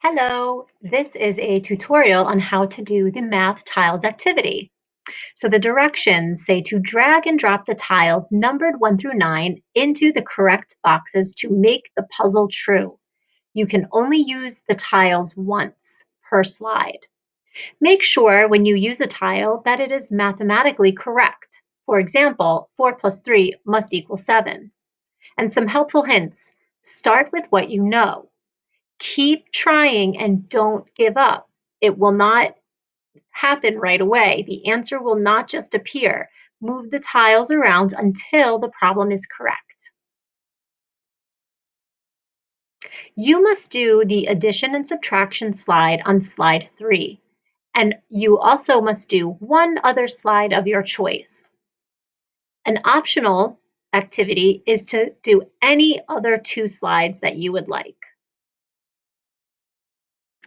Hello, this is a tutorial on how to do the math tiles activity. So the directions say to drag and drop the tiles numbered 1 through 9 into the correct boxes to make the puzzle true. You can only use the tiles once per slide. Make sure when you use a tile that it is mathematically correct. For example, 4 plus 3 must equal 7. And some helpful hints. Start with what you know. Keep trying and don't give up. It will not happen right away. The answer will not just appear. Move the tiles around until the problem is correct. You must do the addition and subtraction slide on slide 3. And you also must do one other slide of your choice. An optional activity is to do any other 2 slides that you would like.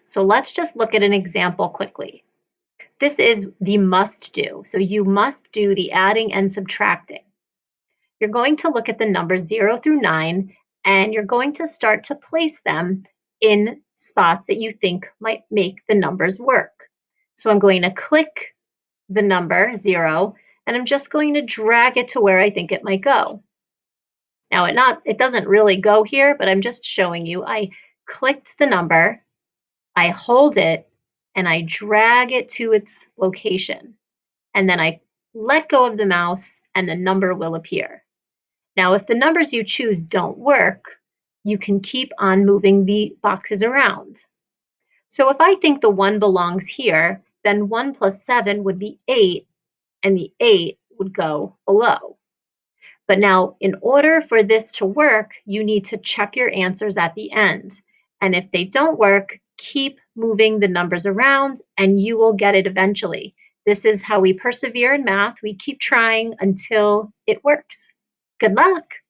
So let's just look at an example quickly. This is the must do. So you must do the adding and subtracting. You're going to look at the numbers 0 through 9, and you're going to start to place them in spots that you think might make the numbers work. So I'm going to click the number 0, and I'm just going to drag it to where I think it might go. Now it doesn't really go here, but I'm just showing you. I clicked the number, I hold it, and I drag it to its location. And then I let go of the mouse and the number will appear. Now, if the numbers you choose don't work, you can keep on moving the boxes around. So if I think the 1 belongs here, then 1 plus 7 would be 8, and the 8 would go below. But now, in order for this to work, you need to check your answers at the end. And if they don't work, keep moving the numbers around and you will get it eventually. This is how we persevere in math. We keep trying until it works. Good luck.